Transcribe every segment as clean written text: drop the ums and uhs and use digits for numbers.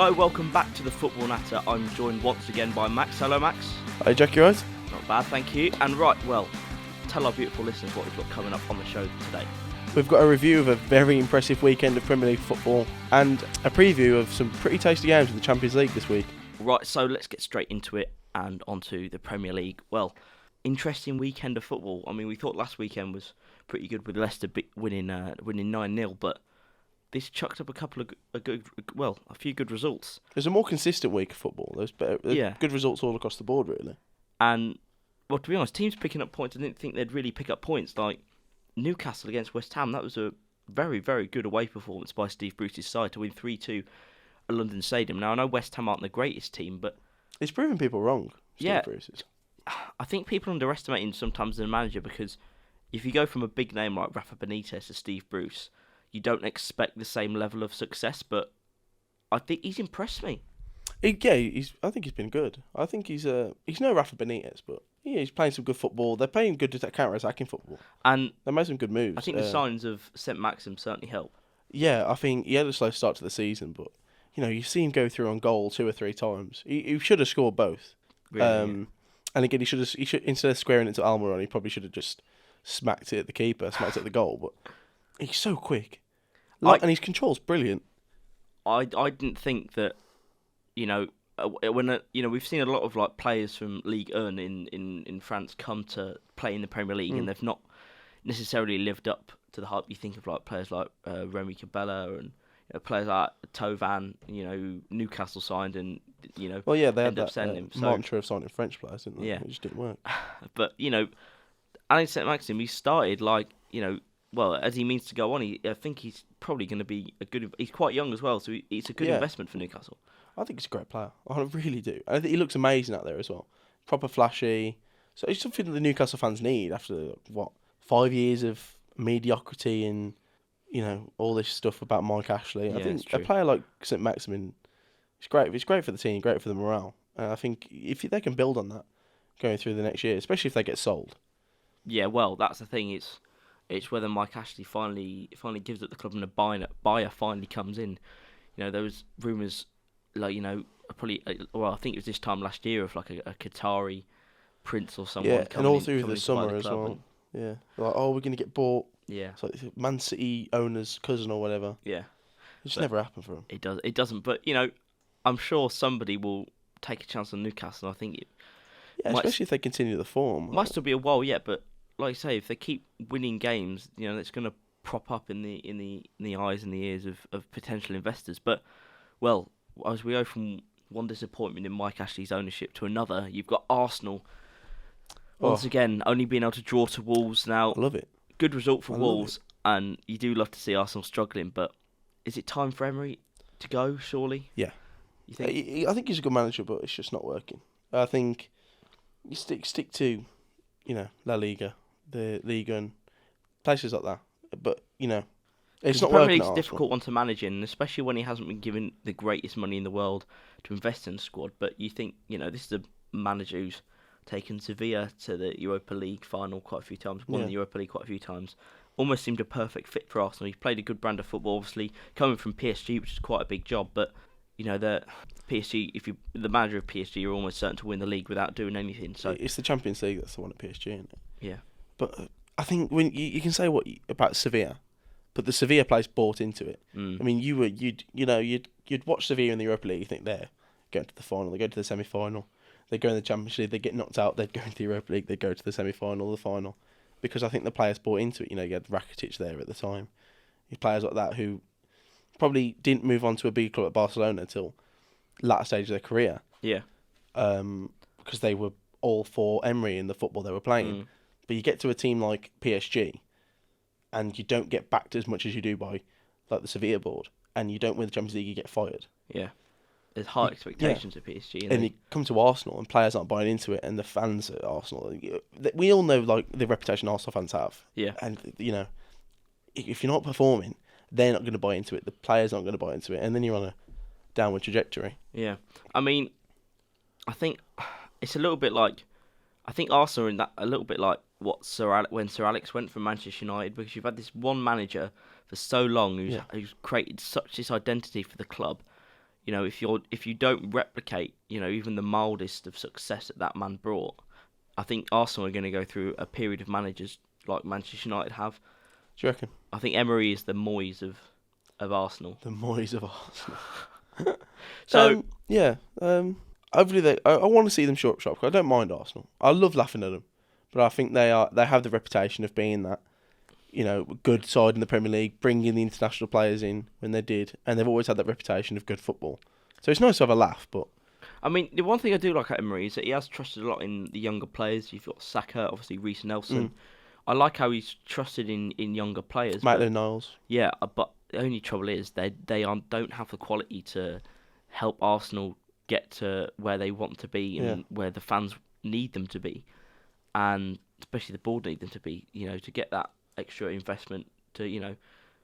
Hello, welcome back to the Football Natter. I'm joined once again by Max. Hello, Max. Hi, Jack, you right? Not bad, thank you. And right, well, tell our beautiful listeners what we've got coming up on the show today. We've got a review of a very impressive weekend of Premier League football and a preview of some pretty tasty games in the Champions League this week. Right, so let's get straight into it and onto the Premier League. Well, interesting weekend of football. I mean, we thought last weekend was pretty good with Leicester winning 9-0, but this chucked up a few good results. It was a more consistent week of football. There's good results all across the board, really. And, well, to be honest, teams picking up points, I didn't think they'd really pick up points. Like Newcastle against West Ham, that was a very, very good away performance by Steve Bruce's side to win 3-2 at London Stadium. Now, I know West Ham aren't the greatest team, but it's proving people wrong, Steve Bruce's. I think people underestimating sometimes the manager because if you go from a big name like Rafa Benitez to Steve Bruce, you don't expect the same level of success, but I think he's impressed me. I think he's been good. I think he's no Rafa Benitez, but he's playing some good football. They're playing good counter-attacking football. And they made some good moves. I think the signs of St. Maxim certainly help. Yeah, I think he had a slow start to the season, but you see him go through on goal 2 or 3 times. He should have scored both. Really, And again, he should instead of squaring it to Almiron, he probably should have just smacked it at the keeper, smacked it at the goal. But he's so quick, and his control's brilliant. I didn't think that, when we've seen a lot of players from Ligue 1 in France come to play in the Premier League, and they've not necessarily lived up to the hype. You think of players like Remy Cabella and players like Tovan, who Newcastle signed and they had that mantra of signing French players, didn't they? Yeah, it just didn't work. But Alex St. Maxim, he started as he means to go on. I think he's probably going to be a good. He's quite young as well, so it's a good investment for Newcastle. I think he's a great player. I really do. I think he looks amazing out there as well. Proper flashy. So it's something that the Newcastle fans need after 5 years of mediocrity and all this stuff about Mike Ashley. I think a player like St. Maximin is great. It's great for the team, great for the morale. And I think if they can build on that going through the next year, especially if they get sold. Yeah, well, that's the thing. It's whether Mike Ashley finally gives up the club and a buyer finally comes in. There was rumours, probably. Well, I think it was this time last year of a Qatari prince or someone. Yeah, and all through the summer as well. Yeah, we're going to get bought. Yeah, it's like Man City owner's cousin or whatever. Yeah, it just never happened for him. It doesn't. But I'm sure somebody will take a chance on Newcastle. I think especially if they continue the form. Might still be a while yet, but like I say, if they keep winning games, it's going to prop up in the eyes and the ears of potential investors. But well, as we go from one disappointment in Mike Ashley's ownership to another, you've got Arsenal once again only being able to draw to Wolves. Now, I love it. Good result for Wolves, and you do love to see Arsenal struggling. But is it time for Emery to go? Surely. Yeah. You think? I think he's a good manager, but it's just not working. I think you stick to, La Liga, the Liga, and places like that. But it's not working. Premier League's a difficult one to manage in, especially when he hasn't been given the greatest money in the world to invest in the squad. But you think this is a manager who's taken Sevilla to the Europa League final quite a few times, won the Europa League quite a few times. Almost seemed a perfect fit for Arsenal. He's played a good brand of football, obviously coming from PSG, which is quite a big job. But the PSG, if you're the manager of PSG, you're almost certain to win the league without doing anything. So it's the Champions League that's the one at PSG, isn't it? Yeah. But I think when you can say what about Sevilla, but the Sevilla players bought into it. I mean, you'd watch Sevilla in the Europa League. You think they're going to the final, they go to the semi-final. They go in the Champions League, they get knocked out, they'd go into the Europa League, they'd go to the semi-final, the final. Because I think the players bought into it. You had Rakitic there at the time. You had players like that who probably didn't move on to a big club at Barcelona until latter stage of their career. Yeah. Because they were all for Emery in the football they were playing. But you get to a team like PSG and you don't get backed as much as you do by the Sevilla board, and you don't win the Champions League, you get fired. Yeah. There's high expectations at PSG. And you come to Arsenal and players aren't buying into it, and the fans at Arsenal, we all know the reputation Arsenal fans have. Yeah. And, if you're not performing, they're not going to buy into it, the players aren't going to buy into it, and then you're on a downward trajectory. Yeah. I mean, I think it's a little bit like, I think Arsenal are in that a little bit like what when Sir Alex went from Manchester United, because you've had this one manager for so long who's created such this identity for the club. you know, if you don't replicate, you know, even the mildest of success that man brought, I think Arsenal are going to go through a period of managers like Manchester United have. Do you reckon? I think Emery is the Moyes of Arsenal. The Moyes of Arsenal. So yeah, hopefully I want to see them short shop. I don't mind Arsenal. I love laughing at them, but I think they have the reputation of being that, you know, good side in the Premier League, bringing the international players in when they did, and they've always had that reputation of good football. So it's nice to have a laugh, but. I mean, the one thing I do like at Emery is that he has trusted a lot in the younger players. You've got Saka, obviously Reece Nelson. I like how he's trusted in younger players. Maitland-Niles. Yeah, but the only trouble is they don't have the quality to help Arsenal get to where they want to be and where the fans need them to be, and especially the board need them to be. You know, to get that extra investment to, you know,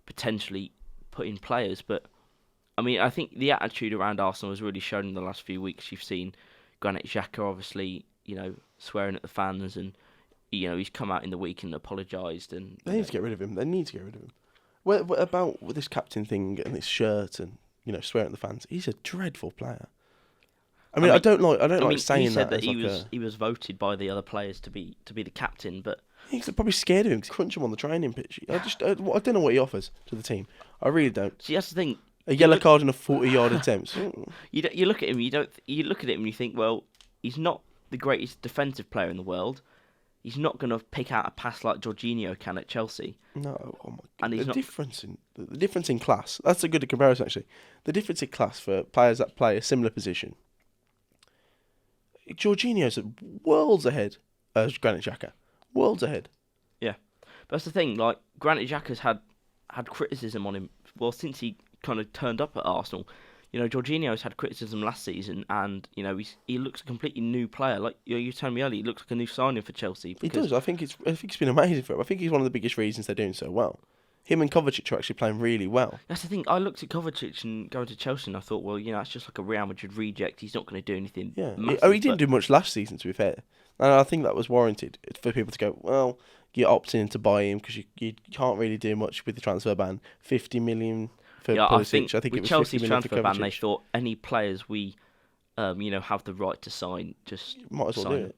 potentially put in players. But I mean, I think the attitude around Arsenal has really shown in the last few weeks. You've seen Granit Xhaka obviously, you know, swearing at the fans, and you know, he's come out in the week and apologised. And they need to get rid of him. They need to get rid of him. What about this captain thing and this shirt and, you know, swearing at the fans? He's a dreadful player. I mean, I don't like saying he said that. He was voted by the other players to be the captain, but he's probably scared of him. Crunch him on the training pitch. I don't know what he offers to the team. I really don't. See, that's the thing. A yellow card and a 40-yard attempt. You look at him. You look at him and you think, well, he's not the greatest defensive player in the world. He's not going to pick out a pass like Jorginho can at Chelsea. No, oh my God. And the difference in class. That's a good comparison, actually. The difference in class for players that play a similar position. Jorginho's worlds ahead as Granit Xhaka. Worlds ahead. Yeah, but that's the thing. Like, Granit Xhaka's had criticism on him. Well, since he kind of turned up at Arsenal. You know, Jorginho's had criticism last season, and you know he looks a completely new player. Like you were telling me earlier, he looks like a new signing for Chelsea. He does. I think it's been amazing for him. I think he's one of the biggest reasons they're doing so well. Him and Kovacic are actually playing really well. That's the thing. I looked at Kovacic and going to Chelsea, and I thought, well, you know, that's just like a Real Madrid reject. He's not going to do anything. Yeah. Massive, he didn't do much last season, to be fair. And I think that was warranted for people to go, well, you're opting to buy him because you can't really do much with the transfer ban. 50 million for Pulisic. I think with it was Chelsea's 50 million for transfer ban, Kovacic. they thought any players we, you know, have the right to sign, just might as well sign do it.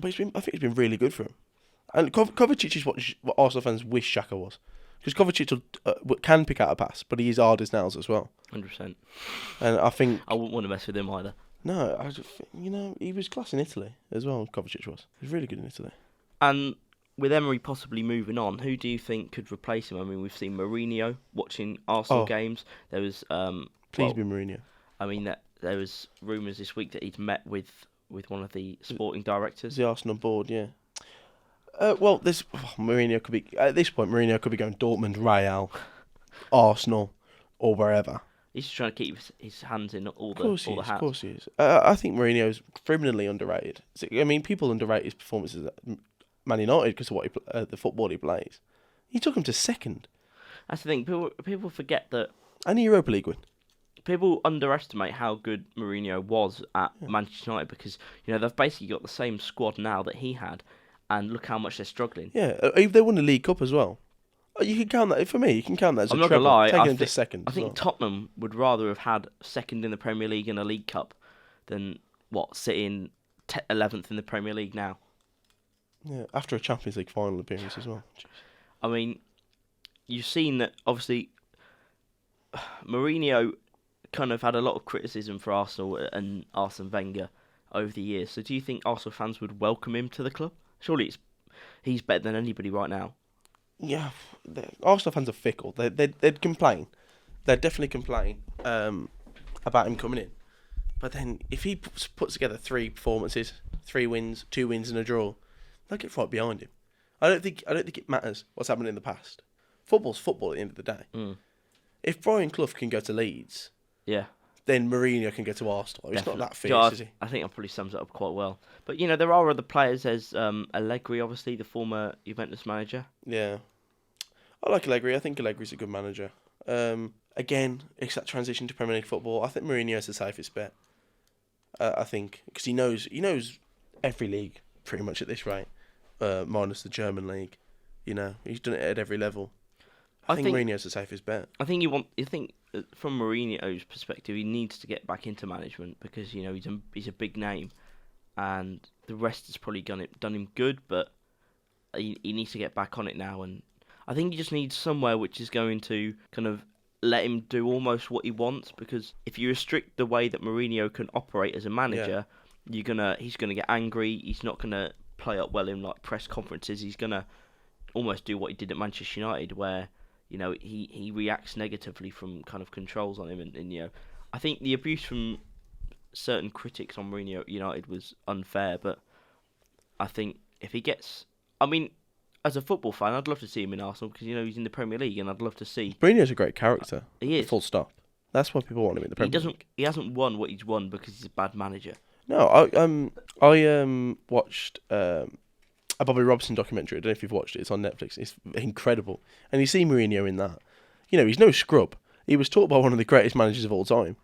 But I think it's been really good for him. And Kovacic is what Arsenal fans wish Xhaka was. Because Kovacic can pick out a pass, but he is hard as nails as well. 100%. And I think I wouldn't want to mess with him either. No, I just think, you know, he was class in Italy as well. Kovacic was. He was really good in Italy. And with Emery possibly moving on, who do you think could replace him? I mean, we've seen Mourinho watching Arsenal games. There was Please be Mourinho. I mean, there was rumours this week that he'd met with one of the sporting directors. The Arsenal board, yeah. Well, Mourinho could be at this point. Mourinho could be going Dortmund, Real, Arsenal, or wherever. He's just trying to keep his hands in all the hats. Of course he is. I think Mourinho's criminally underrated. I mean, people underrate his performances at Man United because of what the football he plays. He took him to second. That's the thing. People forget that. And a Europa League win. People underestimate how good Mourinho was at Manchester United because, you know, they've basically got the same squad now that he had, and look how much they're struggling. Yeah, they won the League Cup as well. You can count that, for me, you can count that as I'm a not treble. gonna lie, Taking him to second. I think Tottenham would rather have had second in the Premier League and a League Cup than, sitting 11th in the Premier League now. Yeah, after a Champions League final appearance as well. Jeez. I mean, you've seen that, obviously, Mourinho kind of had a lot of criticism for Arsenal and Arsene Wenger over the years. So do you think Arsenal fans would welcome him to the club? Surely he's better than anybody right now. Yeah, Arsenal fans are fickle. They'd complain. They'd definitely complain about him coming in. But then if he puts together 3 performances, 3 wins, 2 wins and a draw, they'll get right behind him. I don't think it matters what's happened in the past. Football's football at the end of the day. Mm. If Brian Clough can go to Leeds, then Mourinho can go to Arsenal. He's not that fierce, is he? I think that probably sums it up quite well. But, you know, there are other players. There's Allegri, obviously, the former Juventus manager. Yeah. I like Allegri. I think Allegri's a good manager. Again, it's that transition to Premier League football. I think Mourinho's the safest bet. I think, because he knows every league pretty much at this rate, minus the German league. You know, he's done it at every level. I think Mourinho's the safest bet. I think from Mourinho's perspective, he needs to get back into management because he's a big name, and the rest has probably done him good, but he needs to get back on it now. And I think he just needs somewhere which is going to kind of let him do almost what he wants. Because if you restrict the way that Mourinho can operate as a manager, he's gonna get angry. He's not gonna play up well in like press conferences. He's gonna almost do what he did at Manchester United, where he reacts negatively from kind of controls on him, and I think the abuse from certain critics on Mourinho at United was unfair, but I think if he gets, I mean, as a football fan, I'd love to see him in Arsenal because he's in the Premier League, and I'd love to see. Mourinho's a great character. He is. Full stop. That's why people want him in the Premier League. He hasn't won what he's won because he's a bad manager. No, I watched a Bobby Robson documentary. I don't know if you've watched it. It's on Netflix. It's incredible, and you see Mourinho in that. He's no scrub. He was taught by one of the greatest managers of all time,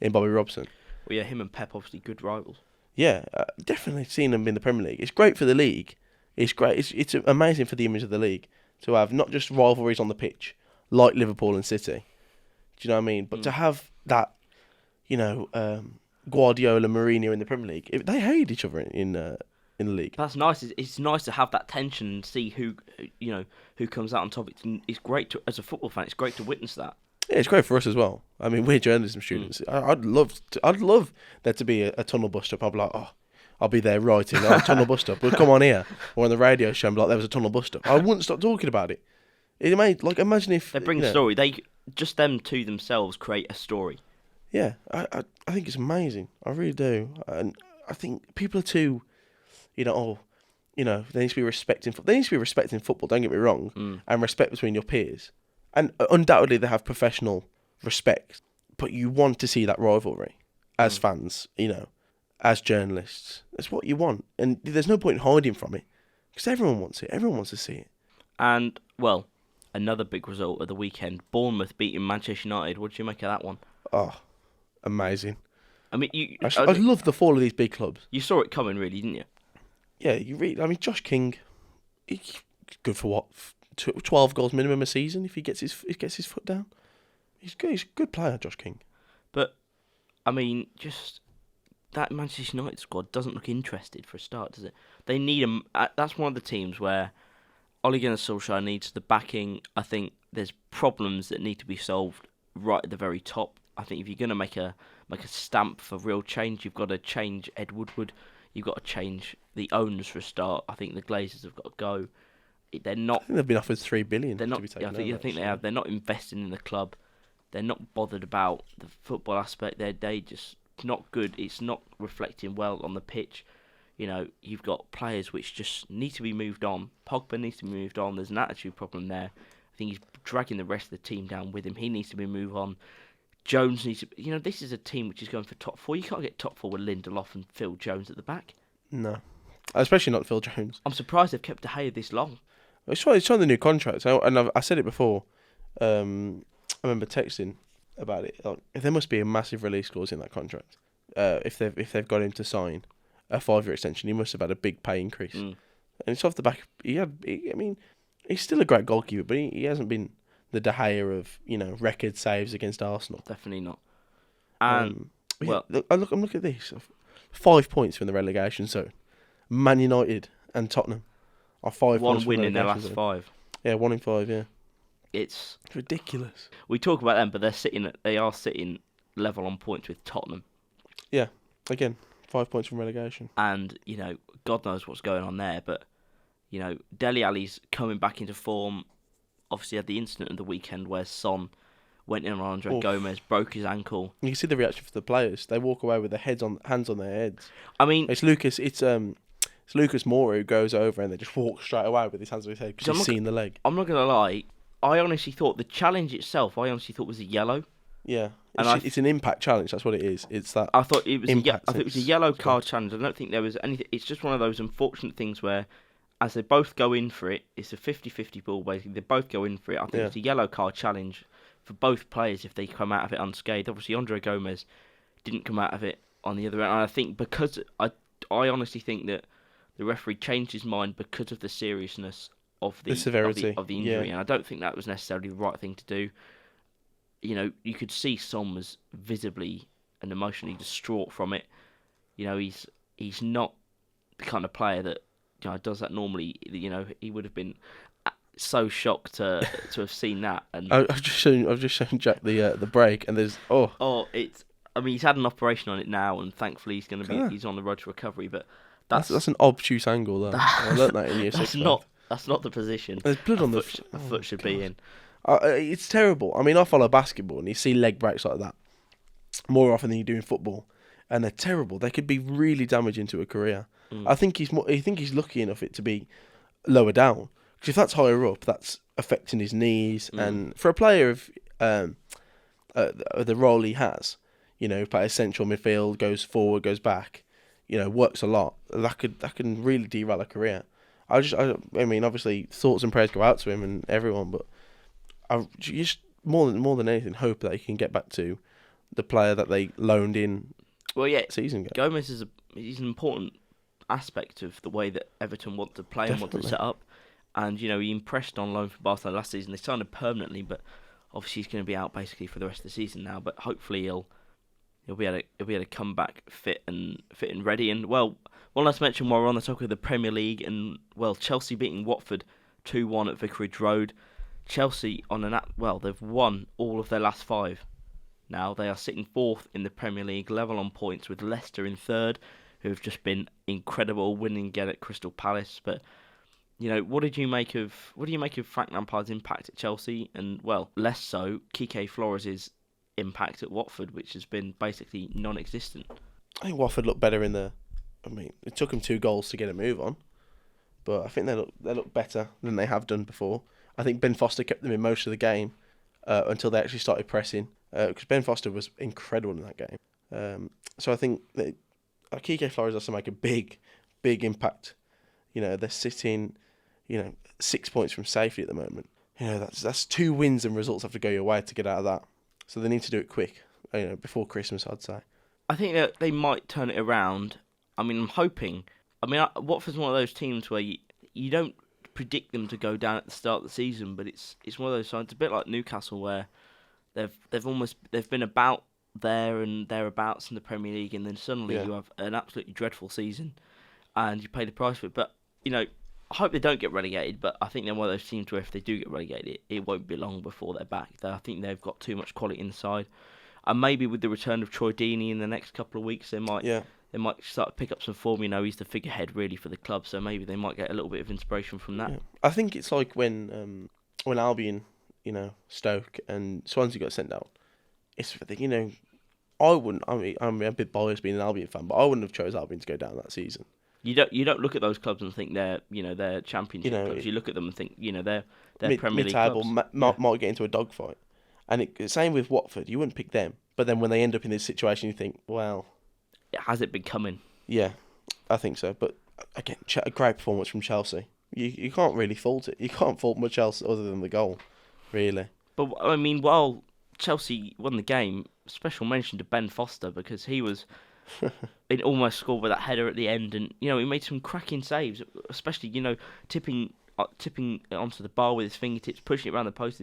in Bobby Robson. Well, yeah, him and Pep obviously good rivals. Yeah, definitely seen them in the Premier League. It's great for the league. It's great. It's amazing for the image of the league to have not just rivalries on the pitch like Liverpool and City. Do you know what I mean? But to have that, Guardiola, Mourinho in the Premier League, they hate each other in the league. That's nice. It's nice to have that tension and see who comes out on top. It's great as a football fan. It's great to witness that. Yeah, it's great for us as well. I mean, we're journalism students. I'd love there to be a tunnel bust up. I'd be like, I'll be there writing, tunnel bust up. We'll come on here or on the radio show and be like, there was a tunnel bust up. I wouldn't stop talking about it. Imagine if they bring a story. They just them two themselves create a story. Yeah, I think it's amazing. I really do, and I think people are too, they need to be respecting. They need to be respecting football. Don't get me wrong, and respect between your peers, and undoubtedly they have professional respect. But you want to see that rivalry as fans, as journalists. That's what you want, and there's no point in hiding from it because everyone wants it. Everyone wants to see it. And well, another big result of the weekend: Bournemouth beating Manchester United. What did you make of that one? Oh, amazing. I mean, I love the fall of these big clubs. You saw it coming, really, didn't you? Yeah, Josh King, he's good for what? 12 goals minimum a season if he gets his foot down. He's good. He's a good player, Josh King. But I mean, just that Manchester United squad doesn't look interested for a start, does it? They need him. That's one of the teams where Ole Gunnar Solskjaer needs the backing. I think there's problems that need to be solved right at the very top. I think if you're going to make a stamp for real change, you've got to change Ed Woodward. You've got to change the owners for a start. I think the Glazers have got to go. They're not. I think they've been offered $3 billion. They're not. I think they have. They're not investing in the club. They're not bothered about the football aspect. They just not good. It's not reflecting well on the pitch. You've got players which just need to be moved on. Pogba needs to be moved on. There's an attitude problem there. I think he's dragging the rest of the team down with him. He needs to be moved on. Jones needs to. This is a team which is going for top four. You can't get top four with Lindelof and Phil Jones at the back. No, especially not Phil Jones. I'm surprised they've kept De Gea this long. It's trying the new contract, and I said it before. I remember texting about it. There must be a massive release clause in that contract. If they've got him to sign a 5-year extension, he must have had a big pay increase. And it's off the back. He's still a great goalkeeper, but he hasn't been the De Gea of record saves against Arsenal. Definitely not. And I'm looking at this. 5 points from the relegation zone. Man United and Tottenham are 5 one points win from the in their relegation last zone. 5. Yeah, 1 in 5. Yeah, it's ridiculous. We talk about them, but they are sitting level on points with Tottenham. Yeah, again, 5 points from relegation. And God knows what's going on there, but Dele Alli's coming back into form. Obviously, had the incident of the weekend where Son went in on Andre Gomez, broke his ankle. You can see the reaction for the players. They walk away with their hands on their heads. I mean, it's Lucas Moura who goes over and they just walk straight away with his hands on his head because he's seen the leg. I'm not gonna lie. I honestly thought the challenge itself, was a yellow. Yeah, it's an impact challenge. That's what it is. It's that. I thought it was. I thought it was a yellow card challenge. I don't think there was anything. It's just one of those unfortunate things where, as they both go in for it, it's a 50-50 ball. Basically, they both go in for it. I think it's a yellow card challenge for both players if they come out of it unscathed. Obviously, Andre Gomez didn't come out of it on the other end. And I think because I honestly think that the referee changed his mind because of the seriousness of The severity of the injury, and I don't think that was necessarily the right thing to do. You know, you could see Son was visibly and emotionally distraught from it. You know, he's not the kind of player that does that normally. You know, he would have been so shocked to have seen that. And I've just shown Jack the break, and there's it's. I mean, he's had an operation on it now, and thankfully he's on the road to recovery. But that's an obtuse angle, though. I learnt that in year 6. That's not the position. There's blood on the foot should be in. It's terrible. I mean, I follow basketball, and you see leg breaks like that more often than you do in football, and they're terrible. They could be really damaging to a career. I think he's lucky enough it to be lower down, because if that's higher up, that's affecting his knees. And for a player of the role he has, plays central midfield, goes forward, goes back, works a lot. That can really derail a career. I mean, obviously, thoughts and prayers go out to him and everyone, but I just more than anything hope that he can get back to the player that they loaned in. Well, yeah, season ago. Gomez he's an important aspect of the way that Everton want to play and want to set up. And he impressed on loan for Barcelona last season. They signed him permanently, but obviously he's going to be out basically for the rest of the season now. But hopefully he'll be able to come back fit and ready. And well, one last mention while we're on the topic of the Premier League, and well, Chelsea beating Watford 2-1 at Vicarage Road. Chelsea they've won all of their last 5. Now they are sitting 4th in the Premier League, level on points with Leicester in 3rd, who have just been incredible, winning again at Crystal Palace. But what do you make of Frank Lampard's impact at Chelsea, and well, less so Kike Flores' impact at Watford, which has been basically non-existent? I think Watford looked better it took them 2 goals to get a move on, but I think they look better than they have done before. I think Ben Foster kept them in most of the game until they actually started pressing, because Ben Foster was incredible in that game. So I think that Kike Flores has to make a big impact. They're sitting 6 points from safety at the moment. That's 2 wins, and results have to go your way to get out of that. So they need to do it quick, before Christmas, I'd say. I think that they might turn it around. I mean, I'm hoping. I mean, Watford's one of those teams where you don't predict them to go down at the start of the season, but it's one of those signs, a bit like Newcastle, where they've been about there and thereabouts in the Premier League, and then suddenly you have an absolutely dreadful season, and you pay the price for it. But I hope they don't get relegated. But I think they're one of those teams where if they do get relegated, it won't be long before they're back. I think they've got too much quality inside, and maybe with the return of Troy Deeney in the next couple of weeks, they might start to pick up some form. He's the figurehead really for the club, so maybe they might get a little bit of inspiration from that. Yeah. I think it's like when Albion, Stoke and Swansea got sent out. It's I wouldn't. I mean, I'm a bit biased being an Albion fan, but I wouldn't have chose Albion to go down that season. You don't look at those clubs and think they're championship clubs. You look at them and think they're Premier League clubs. Might get into a dogfight, and same with Watford. You wouldn't pick them, but then when they end up in this situation, you think, well, has it been coming? Yeah, I think so. But again, a great performance from Chelsea. You can't really fault it. You can't fault much else other than the goal, really. But I mean, while Chelsea won the game, special mention to Ben Foster, because he was it almost scored with that header at the end, and he made some cracking saves, especially tipping it onto the bar with his fingertips, pushing it around the posts.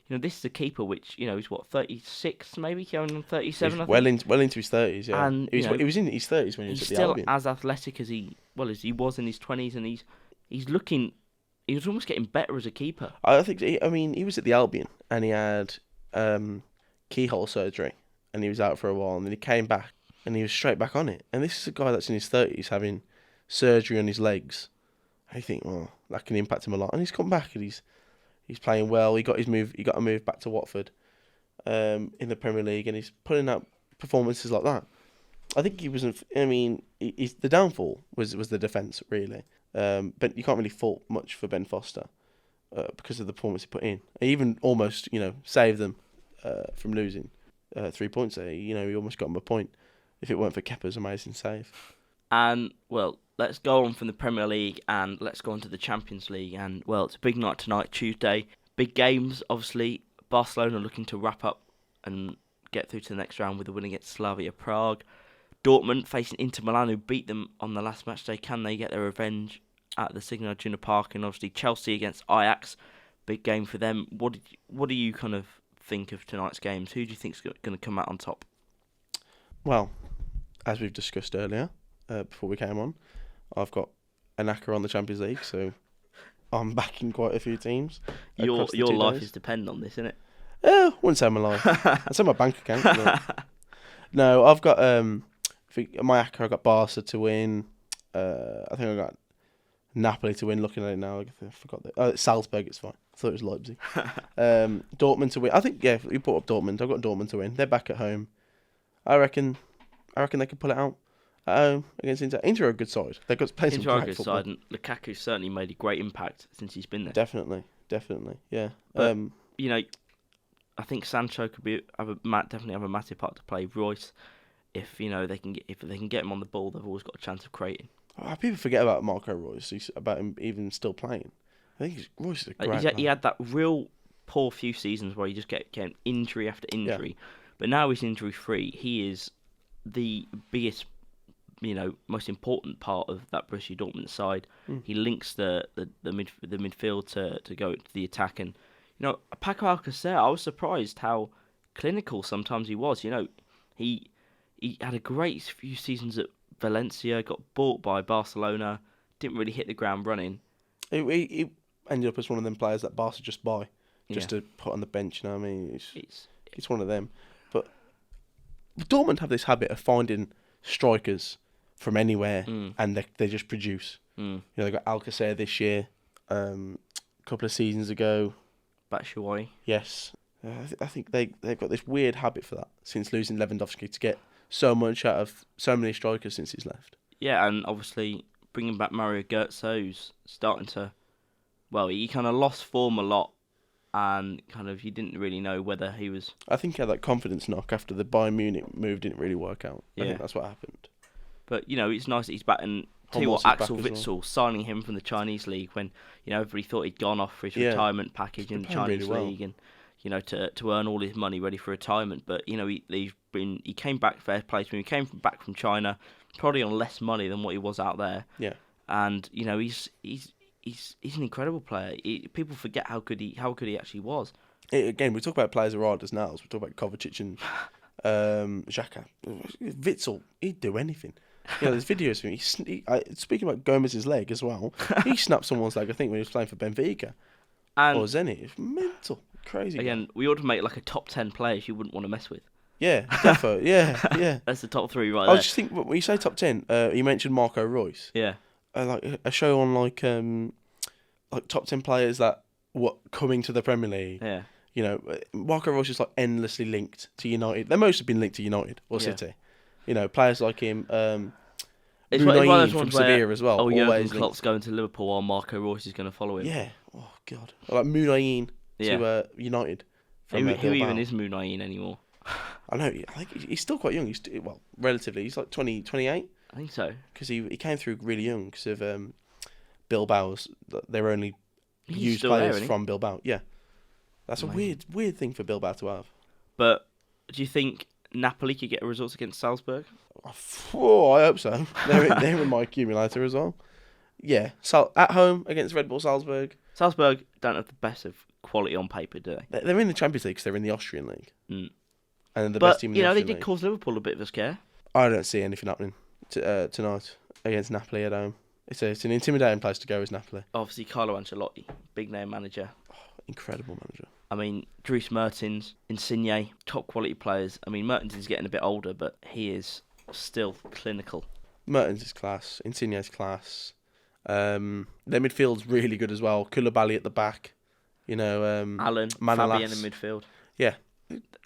This is a keeper which is what, 36 maybe, going on 37. I think. Well into his 30s, yeah. And he was in his 30s when he was at the Albion. He's still as athletic as he was in his 20s, and he's looking. He was almost getting better as a keeper. I think. He was at the Albion and he had keyhole surgery, and he was out for a while, and then he came back and he was straight back on it. And this is a guy that's in his 30s having surgery on his legs. I think, that can impact him a lot. And he's come back and he's playing well. He got a move back to Watford in the Premier League, and he's putting out performances like that. I think he wasn't. The downfall was the defence, really. But you can't really fault much for Ben Foster because of the performance he put in. He even almost, saved them from losing 3 points there. He almost got them a point if it weren't for Kepa's amazing save. And, well, let's go on from the Premier League and let's go on to the Champions League. And, well, it's a big night tonight, Tuesday. Big games, obviously. Barcelona looking to wrap up and get through to the next round with a win against Slavia Prague. Dortmund facing Inter Milan, who beat them on the last match day. Can they get their revenge at the Signal Iduna Park, and obviously Chelsea against Ajax, big game for them. What do you kind of think of tonight's games? Who do you think's going to come out on top? Well, as we've discussed earlier, before we came on, I've got a knacker on the Champions League, so I'm backing quite a few teams. Your life is dependent on this, isn't it? I wouldn't say my life. I'd say my bank account. But... No, I've got my ACCA. I got Barca to win. I think I got Napoli to win. Looking at it now, I forgot that. It's Salzburg. It's fine. I thought it was Leipzig. Dortmund to win. I think you brought up Dortmund. I've got Dortmund to win. They're back at home. I reckon they can pull it out at home against Inter. Inter are a good side. They've got playing some great football. Side, and Lukaku's certainly made a great impact since he's been there. Definitely, yeah. But, I think Sancho could definitely have a massive part to play. Royce, if they can get him on the ball, they've always got a chance of creating. People forget about Marco Royce, about him even still playing. I think Royce is a great player. He had that real poor few seasons where he just getting injury after injury, but now he's injury free. He is the biggest, most important part of that Borussia Dortmund side. He links the midfield to go to the attack, and Paco Alcacer, I was surprised how clinical sometimes he was. He had a great few seasons at Valencia, got bought by Barcelona, didn't really hit the ground running. He ended up as one of them players that Barca just buy, just to put on the bench. You know what I mean? It's one of them. But Dortmund have this habit of finding strikers from anywhere, and they just produce. They got Alcacer this year, a couple of seasons ago. Batshuayi. Yes. I think they've got this weird habit for that since losing Lewandowski to get so much out of so many strikers since he's left. Yeah, and obviously bringing back Mario Götze, who's starting to... Well, he kind of lost form a lot, and kind of you didn't really know whether he was... I think he had that confidence knock after the Bayern Munich move didn't really work out. Yeah. I think that's what happened. But, it's nice that he's back, and tell you what, Axel Witsel signing him from the Chinese league when, everybody thought he'd gone off for his retirement package in the Chinese league, and, to earn all his money ready for retirement. But, he came back fair play to him. He came back from China, probably on less money than what he was out there. Yeah. And, he's an incredible player. People forget how good he actually was. Again, we talk about players who are hard as nails. We talk about Kovacic and Xhaka. Witsel, he'd do anything. There's videos of him. Speaking about Gomez's leg as well, he snapped someone's leg, I think, when he was playing for Benfica or Zenit. It's mental. Crazy. Again, we ought to make like a top 10 players you wouldn't want to mess with. Yeah, definitely. Yeah. That's the top 3 right there. I was just thinking, when you say top 10, you mentioned Marco Royce. Yeah. Like a show on like top 10 players that were coming to the Premier League. Yeah. Marco Royce is like endlessly linked to United. They most have been linked to United or City. Players like him. It's one of those from ones Sevilla as well. Jurgen Klopp's going to Liverpool while Marco Royce is going to follow him. Yeah. Oh God. Like Munayin to United. Who even is Munayin anymore? I know. I think he's still quite young. He's relatively. He's like 28. I think so. Because he came through really young because of Bilbao's. They were only used players from Bilbao. Yeah. That's a weird thing for Bilbao to have. But do you think Napoli could get results against Salzburg? Oh, I hope so. They're in my accumulator as well. Yeah. At home against Red Bull Salzburg. Salzburg don't have the best of quality on paper, do they? They're in the Champions League because they're in the Austrian league. And they're the best team in the Austrian league. They did cause Liverpool a bit of a scare. I don't see anything happening tonight against Napoli at home. It's an intimidating place to go, is Napoli. Obviously, Carlo Ancelotti, big name manager. Oh, incredible manager. I mean, Dries Mertens, Insigne, top quality players. I mean, Mertens is getting a bit older, but he is still clinical. Mertens is class. Insigne is class. Their midfield's really good as well. Koulibaly at the back. Alan, Manolas. Fabian in midfield. Yeah.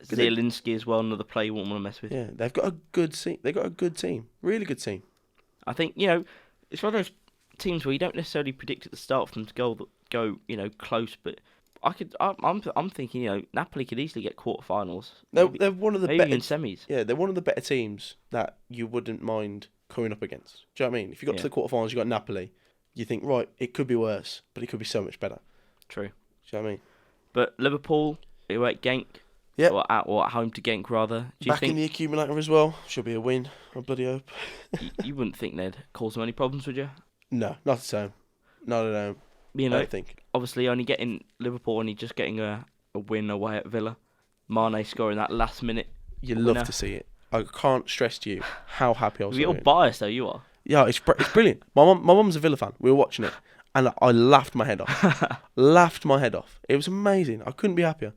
Zielinski as well, another player you wouldn't want to mess with. Yeah, they've got a good team. They've got a good team. Really good team. I think, it's one of those teams where you don't necessarily predict at the start for them to go close, but I'm thinking, Napoli could easily get quarterfinals. They're one of the better in semis. Yeah, they're one of the better teams that you wouldn't mind coming up against. Do you know what I mean? If you got to the quarterfinals, you got Napoli. You think, right, it could be worse, but it could be so much better. True. Do you know what I mean? But Liverpool, they were at Genk. Yep. Or at home to Genk, rather. Do you Back think... in the accumulator as well. Should be a win. I bloody hope. you wouldn't think they'd cause them any problems, would you? No, not at all. No. You I know, don't think. obviously only getting Liverpool, only just getting a win away at Villa. Mane scoring that last minute You winner. love to see it. I can't stress to you how happy I was. You're biased though, you are. Yeah, it's brilliant. My mum's a Villa fan. We were watching it, and I laughed my head off. Laughed my head off. It was amazing. I couldn't be happier.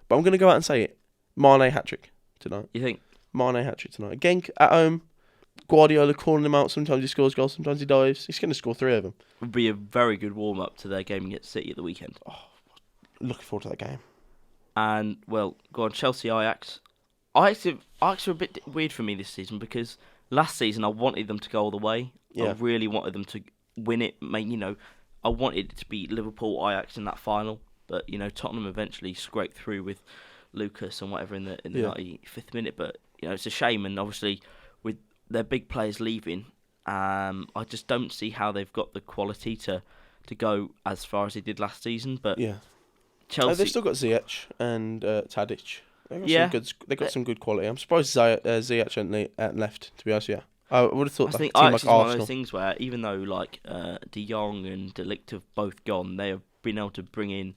But I'm going to go out and say it. Mane hat-trick tonight. You think? Mane hat-trick tonight. Again, at home, Guardiola calling him out. Sometimes he scores goals, sometimes he dives. He's going to score 3 of them. Would be a very good warm-up to their game against City at the weekend. Looking forward to that game. And, well, go on, Chelsea Ajax. Ajax are a bit weird for me this season because last season I wanted them to go all the way. Yeah. I really wanted them to win it. I wanted it to be Liverpool Ajax in that final. But, Tottenham eventually scraped through with Lucas and whatever in the 95th minute. But, it's a shame. And obviously, with their big players leaving, I just don't see how they've got the quality to go as far as they did last season. But yeah, Chelsea... they've still got Ziyech and Tadic. They've got some good quality. I'm surprised Ziyech hadn't left, to be honest with you. I would have thought I that think a team Ajax like is one of Arsenal... those things where even though De Jong and De Ligt have both gone, they have been able to bring in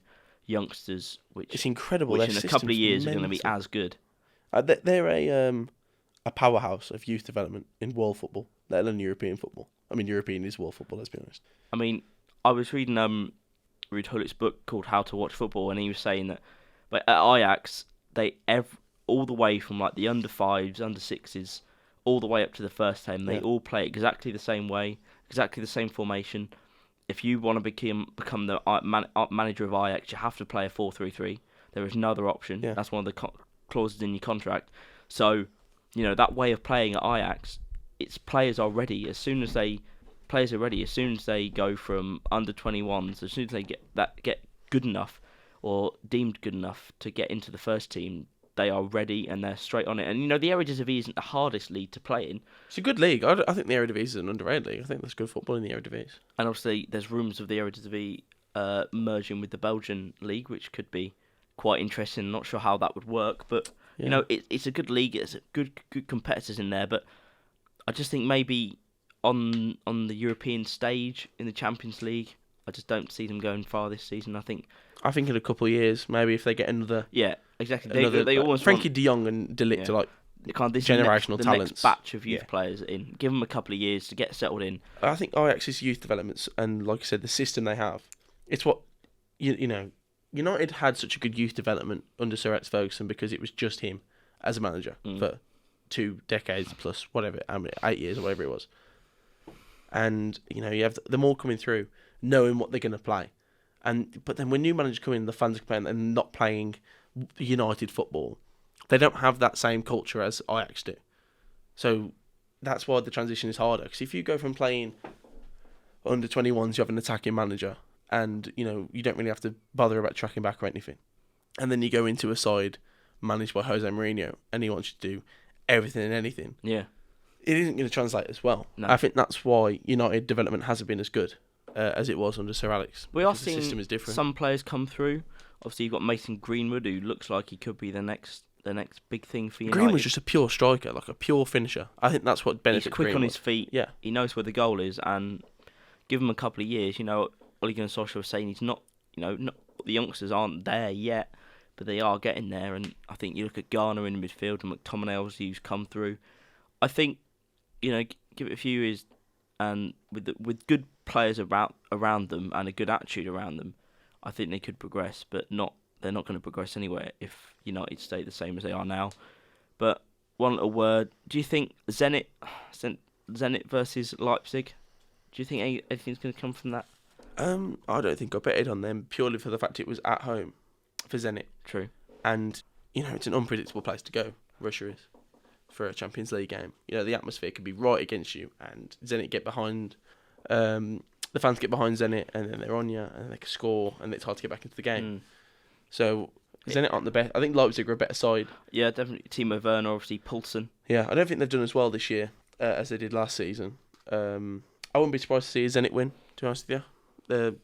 youngsters It's incredible. which in a couple of years are going to be mental. as good. They're a powerhouse of youth development in world football, let alone European football. I mean, European is world football, let's be honest. I mean, I was reading Ruud Gullit's book called How to Watch Football, and he was saying that at Ajax, all the way from the under 5s, under 6s, all the way up to the first team, they all play exactly the same way, exactly the same formation. If you want to become the manager of Ajax, you have to play a 4-3-3. There is no other option. Yeah. That's one of the clauses in your contract. So, that way of playing at Ajax, its players are ready as soon as they go from under 21s, as soon as they get good enough or deemed good enough to get into the first team, they are ready and they're straight on it. And the Eredivisie isn't the hardest league to play in. It's a good league. I think the Eredivisie is an underrated league. I think there's good football in the Eredivisie. And obviously, there's rumours of the Eredivisie merging with the Belgian league, which could be quite interesting. I'm not sure how that would work, but it's a good league. It's good competitors in there. But I just think maybe on the European stage in the Champions League, I just don't see them going far this season. I think in a couple of years, maybe if they get another... Yeah, exactly. They almost Frankie de Jong and De Ligt are generational the talents. next batch of youth players in. Give them a couple of years to get settled in. I think Ajax's youth developments and, like I said, the system they have, it's what, United had such a good youth development under Sir Alex Ferguson because it was just him as a manager for 2 decades plus, 8 years or whatever it was. And, you have them all coming through, knowing what they're going to play. But then when new managers come in, the fans are playing and not playing United football. They don't have that same culture as Ajax do. So that's why the transition is harder. Because if you go from playing under 21s, you have an attacking manager, and you don't really have to bother about tracking back or anything. And then you go into a side managed by Jose Mourinho, and he wants you to do everything and anything. Yeah, it isn't going to translate as well. No. I think that's why United development hasn't been as good as it was under Sir Alex. We are the seeing system is different. Some players come through. Obviously, you've got Mason Greenwood, who looks like he could be the next big thing for United. Greenwood's just a pure striker, like a pure finisher. I think that's what benefits He's quick Greenwood. on his feet. Yeah. He knows where the goal is, and give him a couple of years. Ole Gunnar Solskjaer was saying he's not, not the youngsters aren't there yet, but they are getting there. And I think you look at Garner in the midfield and McTominay, who's come through. I think, give it a few years, and with good players around them and a good attitude around them, I think they could progress. But they're not going to progress anywhere if United stay the same as they are now. But one little word: do you think Zenit versus Leipzig? Do you think anything's going to come from that? I don't think I betted on them purely for the fact it was at home for Zenit. True. And, it's an unpredictable place to go, Russia is, for a Champions League game. The atmosphere could be right against you, and Zenit get behind, the fans get behind Zenit, and then they're on you, and they can score, and it's hard to get back into the game. So, Zenit aren't the best. I think Leipzig are a better side. Yeah, definitely. Timo Werner, obviously, Poulsen. Yeah, I don't think they've done as well this year as they did last season. I wouldn't be surprised to see a Zenit win, to be honest with you. They're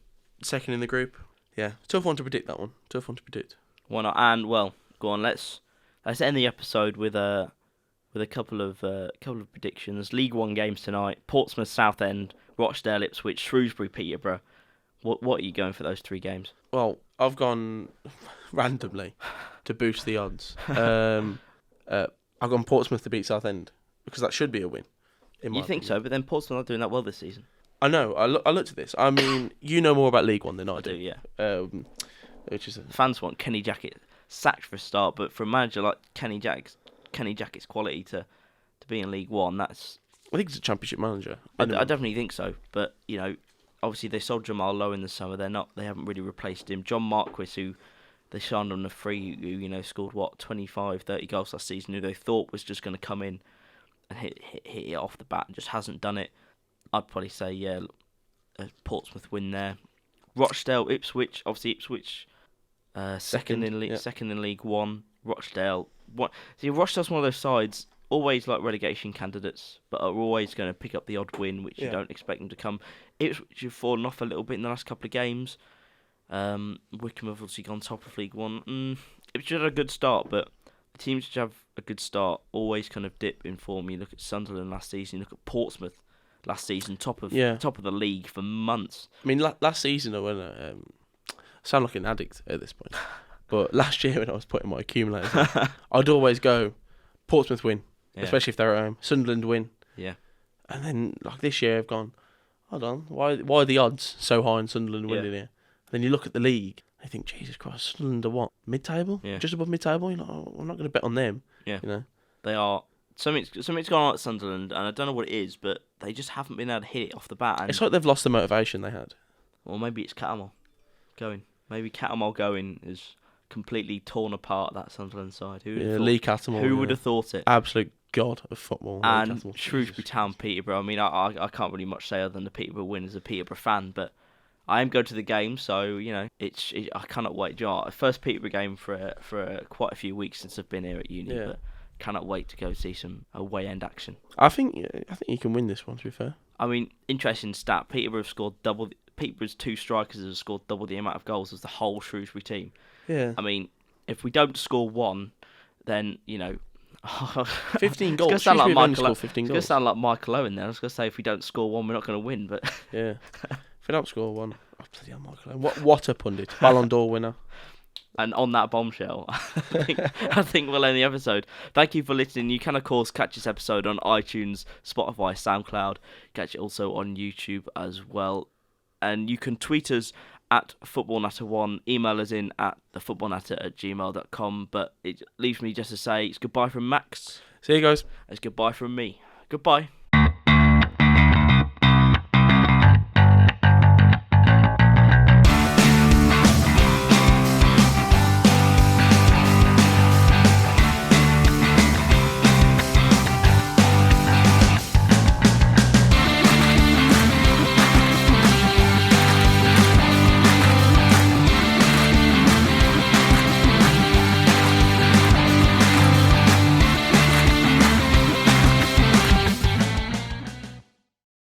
second in the group. Yeah, tough one to predict, that one. Tough one to predict. Why not? And, well, go on, let's end the episode with a couple of predictions. League One games tonight: Portsmouth, Southend, Rochdale, Ipswich, Shrewsbury, Peterborough. What are you going for those 3 games? Well, I've gone randomly to boost the odds. I've gone Portsmouth to beat Southend because that should be a win. You think so, but then Portsmouth are not doing that well this season. I know. I looked at this. I mean, you know more about League One than I do. Yeah. Which is Fans want Kenny Jackett sacked for a start, but for a manager like Kenny Jackett's quality to be in League One, that's. I think he's a Championship manager. I definitely think so, but obviously they sold Jamal Lowe in the summer. They haven't really replaced him. John Marquis, who they signed on a free, who scored 25, 30 goals last season, who they thought was just going to come in and hit it off the bat, and just hasn't done it. I'd probably say a Portsmouth win there. Rochdale, Ipswich, obviously Ipswich, second in League One. Rochdale, Rochdale's one of those sides, always like relegation candidates, but are always going to pick up the odd win, which you don't expect them to come. Ipswich have fallen off a little bit in the last couple of games. Wickham have obviously gone top of League One. Ipswich had a good start, but the teams which have a good start always kind of dip in form. You look at Sunderland last season, you look at Portsmouth last season, top of the league for months. I mean, last season, I sound like an addict at this point, but last year when I was putting my accumulators on, I'd always go Portsmouth win, especially if they're at home. Sunderland win. Yeah. And then, like this year, I've gone, hold on, why are the odds so high on Sunderland winning here? Then you look at the league, I think, Jesus Christ, Sunderland are what? Mid-table? Yeah. Just above mid-table? You're like, I'm not going to bet on them. Yeah. You know? They are. Something's gone on at Sunderland, and I don't know what it is, but they just haven't been able to hit it off the bat. And, it's like they've lost the motivation they had. Or maybe it's Catamol going. Maybe Catamol going is completely torn apart that Sunderland side. Lee Catamol. Who would have thought it? Absolute god of football. And Shrewsbury Town, Peterborough. I mean, I can't really much say other than the Peterborough win as a Peterborough fan, but I am going to the game, so I cannot wait. First Peterborough game for quite a few weeks since I've been here at uni, but cannot wait to go see some away end action. I think you can win this one. To be fair, I mean, interesting stat: Peterborough have scored double. Peterborough's 2 strikers have scored double the amount of goals as the whole Shrewsbury team. Yeah. I mean, if we don't score one, then 15 goals. It's going to sound like Michael. 15 it's goals. going to sound like Michael Owen there. I was going to say if we don't score one, we're not going to win. But yeah, if we don't score one, bloody hell, Michael Owen. What a pundit! Ballon d'Or winner. And on that bombshell, I think we'll end the episode. Thank you for listening. You can, of course, catch this episode on iTunes, Spotify, SoundCloud. Catch it also on YouTube as well. And you can tweet us at footballnatter1, email us in at thefootballnatter@gmail.com. But it leaves me just to say it's goodbye from Max. See you guys. It's goodbye from me. Goodbye.